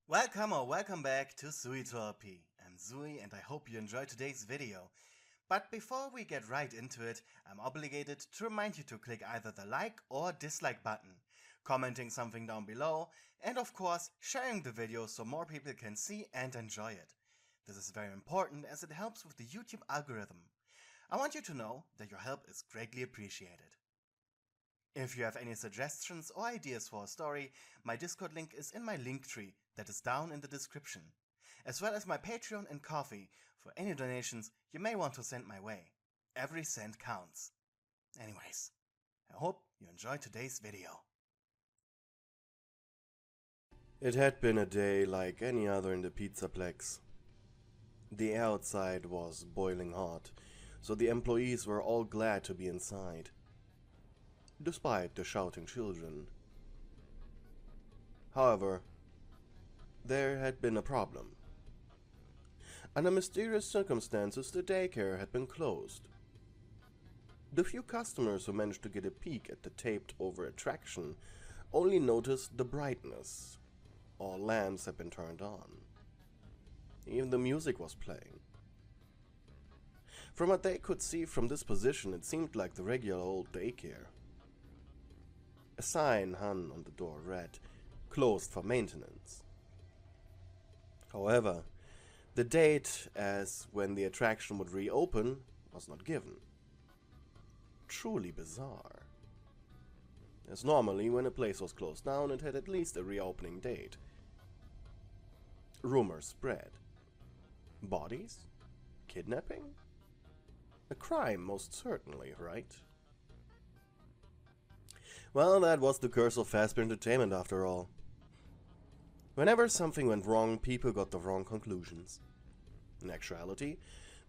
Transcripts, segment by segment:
Welcome back to Pewdiepie. I'm Zui and I hope you enjoyed today's video. But before we get right into it, I'm obligated to remind you to click either the like or dislike button, commenting something down below, and of course sharing the video so more people can see and enjoy it. This is very important as it helps with the YouTube algorithm. I want you to know that your help is greatly appreciated. If you have any suggestions or ideas for a story, my Discord link is in my link tree that is down in the description, as well as my Patreon and Ko-fi for any donations you may want to send my way. Every cent counts. Anyways, I hope you enjoyed today's video. It had been a day like any other in the Pizzaplex. The air outside was boiling hot, so the employees were all glad to be inside, despite the shouting children. However, there had been a problem. Under mysterious circumstances, the daycare had been closed. The few customers who managed to get a peek at the taped-over attraction only noticed the brightness. All lamps had been turned on. Even the music was playing. From what they could see from this position, it seemed like the regular old daycare. A sign hung on the door read, "Closed for maintenance." However, the date as when the attraction would reopen was not given. Truly bizarre. As normally, when a place was closed down, it had at least a reopening date. Rumors spread. Bodies? Kidnapping? A crime, most certainly, right? Well, that was the curse of Fazbear Entertainment after all. Whenever something went wrong, people got the wrong conclusions. In actuality,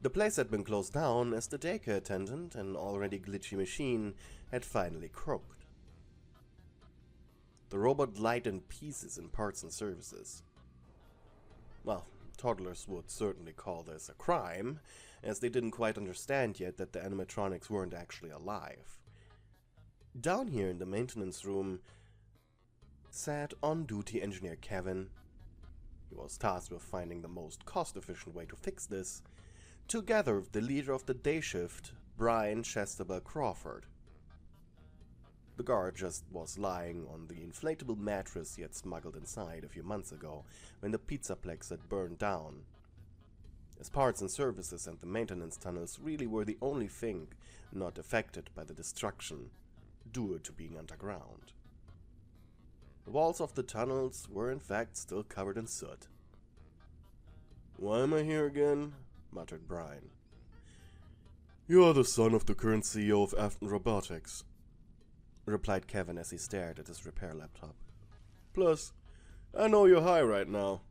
the place had been closed down as the daycare attendant, an already glitchy machine, had finally croaked. The robot lied in pieces in parts and services. Well, toddlers would certainly call this a crime, as they didn't quite understand yet that the animatronics weren't actually alive. Down here in the maintenance room sat on-duty engineer Kevin. He was tasked with finding the most cost-efficient way to fix this, together with the leader of the day shift, Brian Chesterby Crawford. The guard just was lying on the inflatable mattress he had smuggled inside a few months ago when the Pizzaplex had burned down. As parts and services and the maintenance tunnels really were the only thing not affected by the destruction, due to being underground. The walls of the tunnels were in fact still covered in soot. "Why am I here again?" muttered Brian. "You are the son of the current CEO of AVENGERS Robotics," replied Kevin as he stared at his repair laptop. "Plus, I know you're high right now.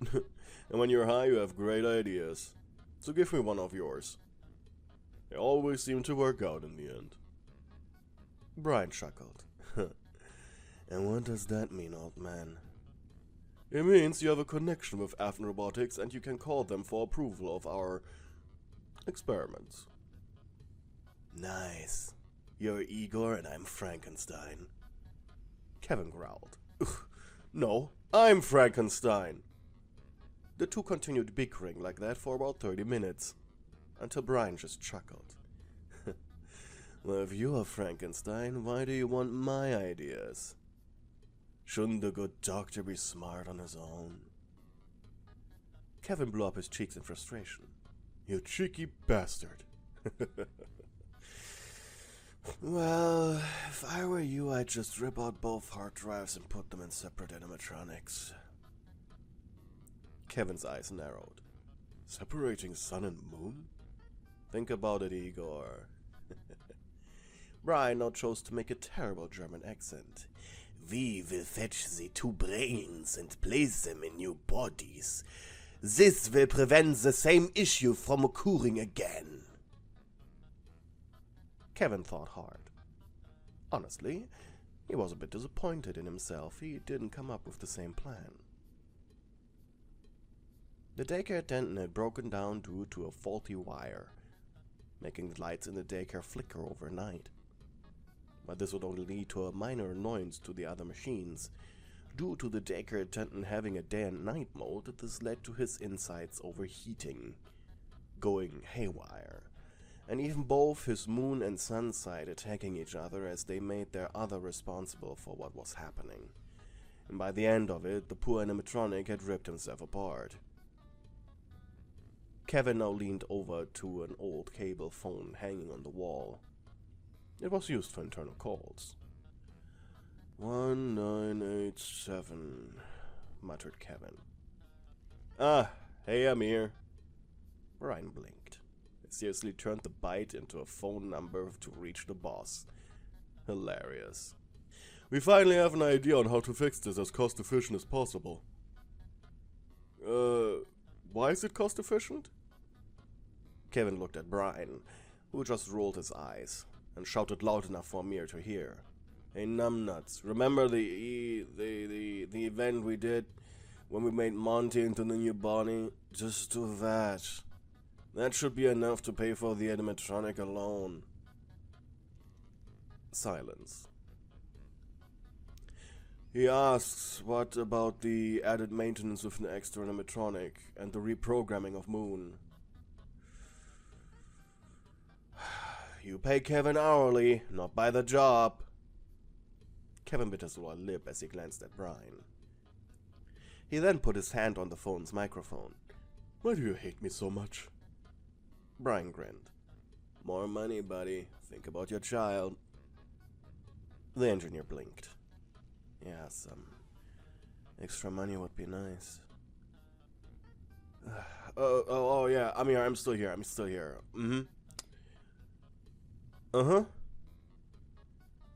And when you're high, you have great ideas. So give me one of yours. They always seem to work out in the end." Brian chuckled. "And what does that mean, old man?" "It means you have a connection with AVENGERS Robotics and you can call them for approval of our experiments." "Nice. You're Igor and I'm Frankenstein," Kevin growled. "No, I'm Frankenstein." The two continued bickering like that for about 30 minutes, until Brian just chuckled. "Well, if you are Frankenstein, why do you want my ideas? Shouldn't the good doctor be smart on his own?" Kevin blew up his cheeks in frustration. "You cheeky bastard." "Well, if I were you, I'd just rip out both hard drives and put them in separate animatronics." Kevin's eyes narrowed. "Separating sun and moon? Think about it, Igor." Brian now chose to make a terrible German accent. "We will fetch the two brains and place them in new bodies. This will prevent the same issue from occurring again." Kevin thought hard. Honestly, he was a bit disappointed in himself. He didn't come up with the same plan. The daycare attendant had broken down due to a faulty wire, making the lights in the daycare flicker overnight. But this would only lead to a minor annoyance to the other machines, Due to the daycare attendant having a day and night mode, this led to his insides overheating, going haywire, and even both his moon and sun side attacking each other as they made their other responsible for what was happening. And by the end of it, the poor animatronic had ripped himself apart. Kevin now leaned over to an old cable phone hanging on the wall. It was used for internal calls. 1987, muttered Kevin. Ah, hey, I'm here. Brian blinked. He seriously turned the byte into a phone number to reach the boss. Hilarious. We finally have an idea on how to fix this as cost efficient as possible. Why is it cost efficient? Kevin looked at Brian, who just rolled his eyes and shouted loud enough for Amir to hear. Hey, numbnuts, remember the event we did when we made Monty into the new Bonnie? Just do that. That should be enough to pay for the animatronic alone. Silence. He asks, what about the added maintenance of an extra animatronic and the reprogramming of Moon? You pay Kevin hourly, not by the job. Kevin bit his lower lip as he glanced at Brian. He then put his hand on the phone's microphone. Why do you hate me so much? Brian grinned. More money, buddy. Think about your child. The engineer blinked. Yeah, some extra money would be nice. Oh yeah, I'm still here. Mm-hmm. Uh-huh.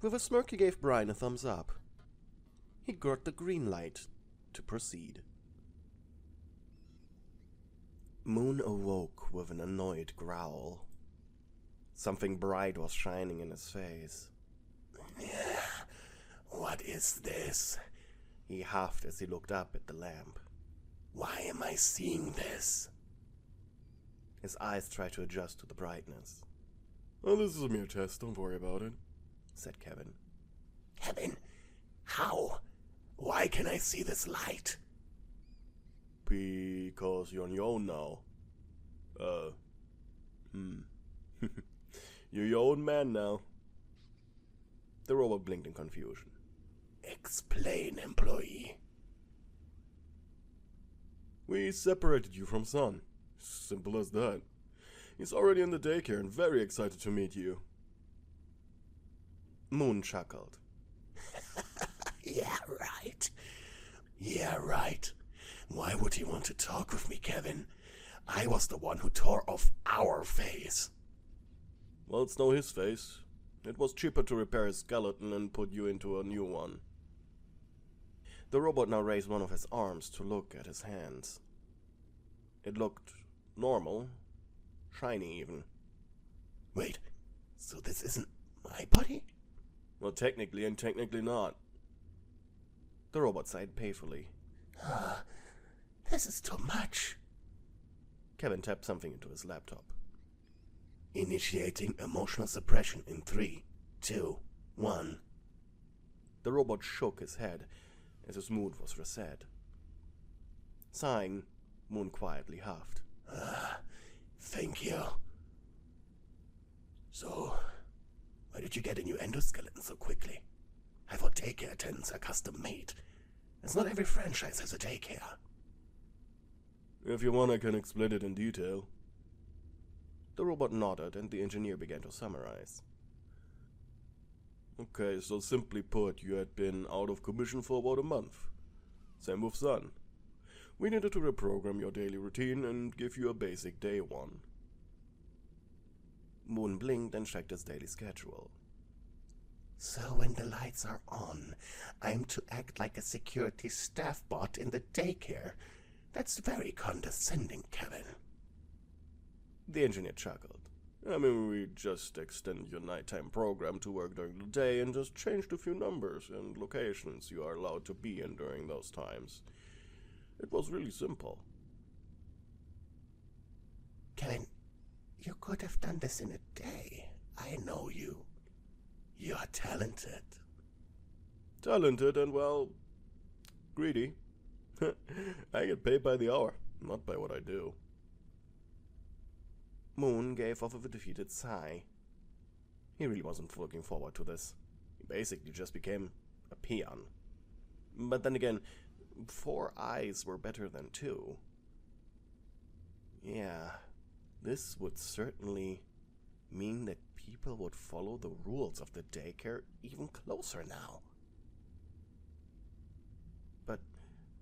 With a smirk, he gave Brian a thumbs up. He got the green light to proceed. Moon awoke with an annoyed growl. Something bright was shining in his face. What is this? He huffed as he looked up at the lamp. Why am I seeing this? His eyes tried to adjust to the brightness. Oh, this is a mere test, don't worry about it, said Kevin. Kevin, how? Why can I see this light? Because you're on your own now. You're your own man now. The robot blinked in confusion. Explain, employee. We separated you from Son. Simple as that. He's already in the daycare and very excited to meet you. Moon chuckled. Yeah, right. Why would he want to talk with me, Kevin? I was the one who tore off our face. Well, it's no his face. It was cheaper to repair his skeleton and put you into a new one. The robot now raised one of his arms to look at his hands. It looked normal, shiny even. Wait, so this isn't my body? Well, technically and technically not. The robot sighed painfully. This is too much. Kevin tapped something into his laptop. Initiating emotional suppression in 3, 2, 1. The robot shook his head as his mood was reset. Sighing, Moon quietly huffed. Thank you. So, why did you get a new endoskeleton so quickly? I thought daycare attendants are custom made. It's not every franchise has a daycare. If you want, I can explain it in detail. The robot nodded and the engineer began to summarize. Okay, so simply put, you had been out of commission for about a month. Same with Sun. We needed to reprogram your daily routine and give you a basic day one. Moon blinked and checked his daily schedule. So when the lights are on, I'm to act like a security staff bot in the daycare. That's very condescending, Kevin. The engineer chuckled. We just extend your nighttime program to work during the day and just changed a few numbers and locations you are allowed to be in during those times. It was really simple. Kevin, you could have done this in a day. I know you. You're talented. Talented and, well, Greedy. I get paid by the hour, not by what I do. Moon gave off a defeated sigh. He really wasn't looking forward to this. He basically just became a peon. But then again, 4 eyes were better than 2. Yeah, this would certainly mean that people would follow the rules of the daycare even closer now. But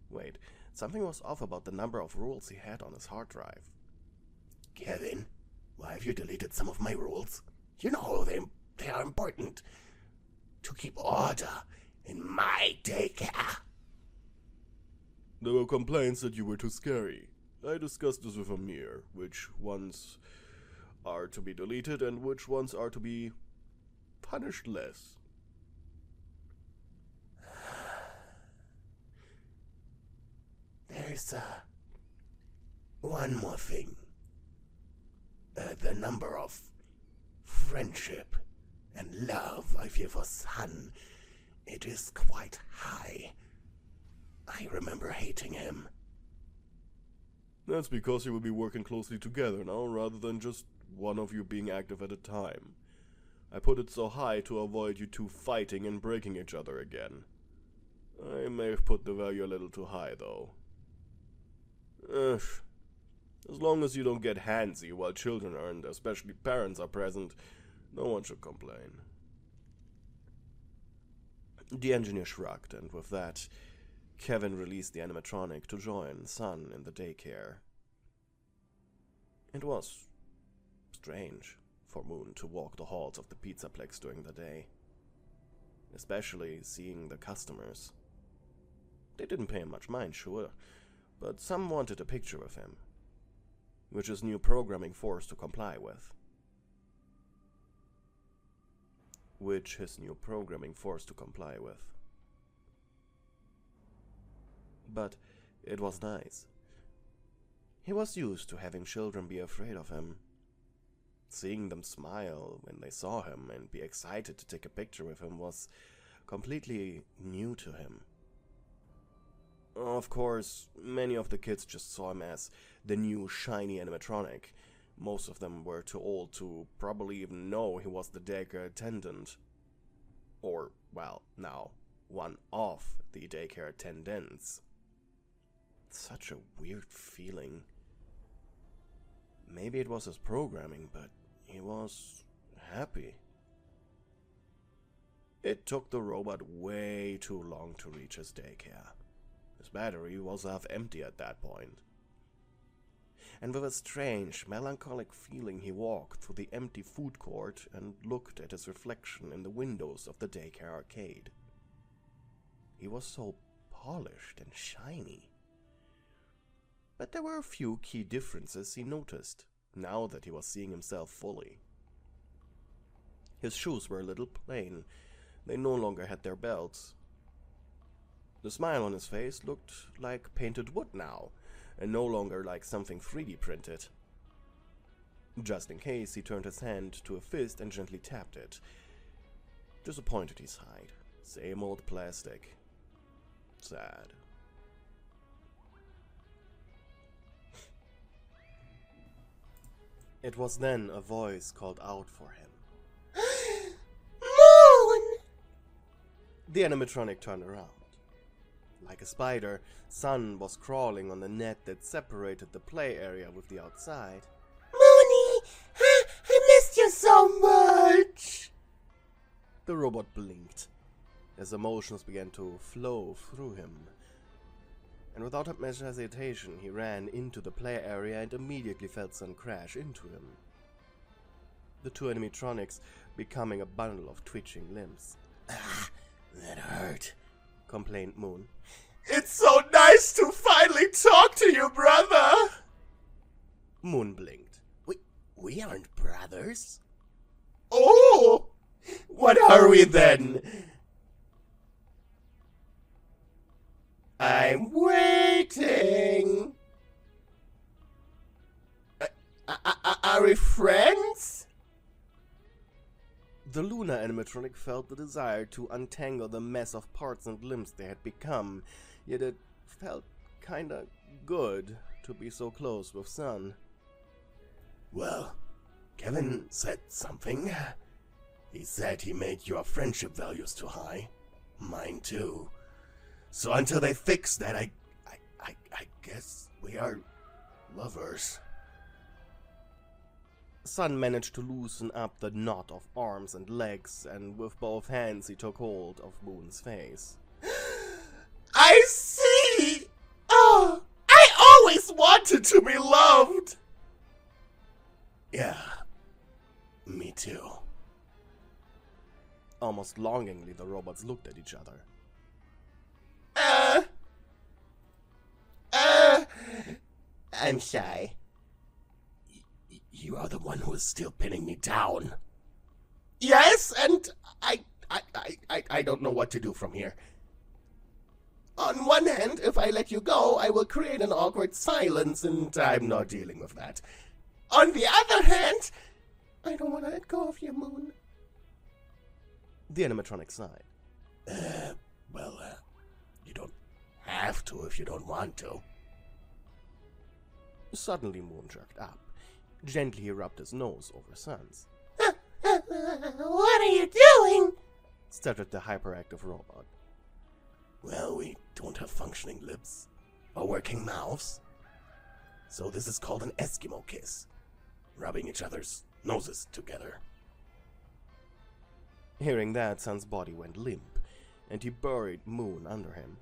wait, something was off about the number of rules he had on his hard drive. Kevin, why have you deleted some of my rules? You know they are important to keep order in my daycare. There were complaints that you were too scary. I discussed this with Amir, which ones are to be deleted and which ones are to be punished less. There's one more thing. The number of friendship and love I feel for Sun, it is quite high. I remember hating him. That's because you will be working closely together now, rather than just one of you being active at a time. I put it so high to avoid you two fighting and breaking each other again. I may have put the value a little too high, though. As long as you don't get handsy while children are, and especially parents, are present, no one should complain. The engineer shrugged, and with that, Kevin released the animatronic to join Sun in the daycare. It was strange for Moon to walk the halls of the Pizzaplex during the day, especially seeing the customers. They didn't pay him much mind, sure, but some wanted a picture of him, which his new programming forced to comply with. But it was nice. He was used to having children be afraid of him. Seeing them smile when they saw him and be excited to take a picture with him was completely new to him. Of course, many of the kids just saw him as the new shiny animatronic. Most of them were too old to probably even know he was the daycare attendant. Or, well, now, one of the daycare attendants. Such a weird feeling. Maybe it was his programming, but he was happy. It took the robot way too long to reach his daycare. His battery was half empty at that point. And with a strange, melancholic feeling he walked through the empty food court and looked at his reflection in the windows of the daycare arcade. He was so polished and shiny. But there were a few key differences he noticed, now that he was seeing himself fully. His shoes were a little plain. They no longer had their belts. The smile on his face looked like painted wood now, and no longer like something 3D printed. Just in case, he turned his hand to a fist and gently tapped it. Disappointed he sighed. Same old plastic. Sad. It was then a voice called out for him. Moon! The animatronic turned around. Like a spider, Sun was crawling on the net that separated the play area with the outside. Moony, I missed you so much! The robot blinked. His emotions began to flow through him. And without much hesitation, he ran into the play area and immediately felt Sun crash into him. The two animatronics becoming a bundle of twitching limbs. Ah, that hurt, complained Moon. It's so nice to finally talk to you, brother! Moon blinked. We aren't brothers. Oh! What are we then? I'm waiting. Are we friends? The Luna animatronic felt the desire to untangle the mess of parts and limbs they had become. yet it felt kinda good to be so close with Sun. Well, Kevin said something. He said he made your friendship values too high. Mine too. So until they fix that, I guess we are lovers. Sun managed to loosen up the knot of arms and legs, and with both hands he took hold of Moon's face. I see! Oh, I always wanted to be loved! Yeah, me too. Almost longingly, the robots looked at each other. I'm shy. You are the one who is still pinning me down. Yes, and I don't know what to do from here. On one hand, if I let you go, I will create an awkward silence, and I'm not dealing with that. On the other hand, I don't want to let go of you, Moon. The animatronic sighed. You don't have to if you don't want to. Suddenly Moon jerked up. Gently he rubbed his nose over Sun's. What are you doing? Stuttered the hyperactive robot. Well, we don't have functioning lips or working mouths. So this is called an Eskimo kiss. Rubbing each other's noses together. Hearing that, Sun's body went limp, and he buried Moon under him.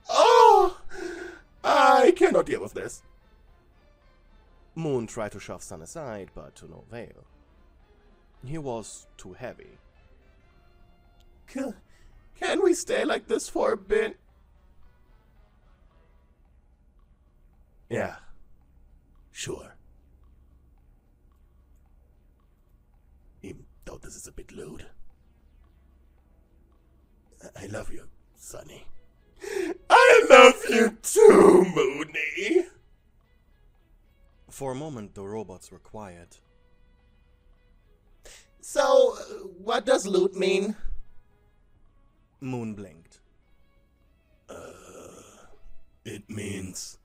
Oh! I cannot deal with this. Moon tried to shove Sun aside, but to no avail. He was too heavy. Can we stay like this for a bit? Yeah, sure. Even though this is a bit lewd. I love you, Sonny. I love you too, Moony. For a moment, the robots were quiet. So, what does lewd mean? Moon blinked. It means,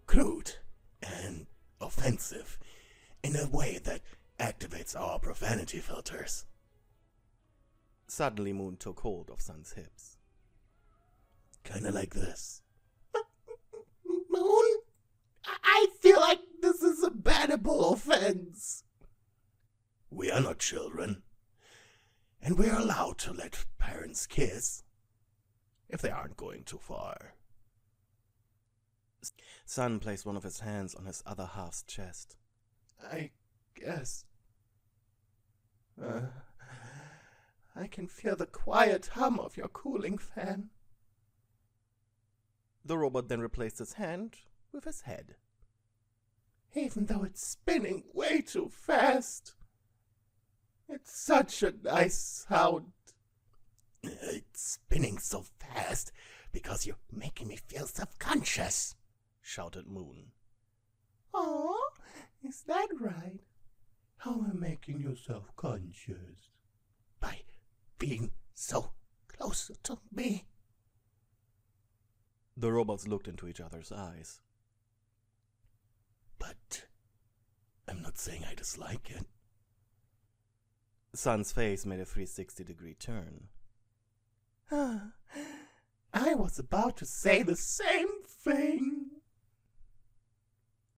crude and offensive in a way that activates our profanity filters. Suddenly, Moon took hold of Sun's hips. Kinda like this. Moon? I feel like this is a bannable offense. We are not children. And we are allowed to let parents kiss. If they aren't going too far. Sun placed one of his hands on his other half's chest. I guess. I can feel the quiet hum of your cooling fan. The robot then replaced his hand with his head. Even though it's spinning way too fast. It's such a nice sound. It's spinning so fast because you're making me feel self-conscious, shouted Moon. Aw, is that right? How am I making you self-conscious? By being so close to me. The robots looked into each other's eyes. But I'm not saying I dislike it. Sun's face made a 360-degree turn. I was about to say the same.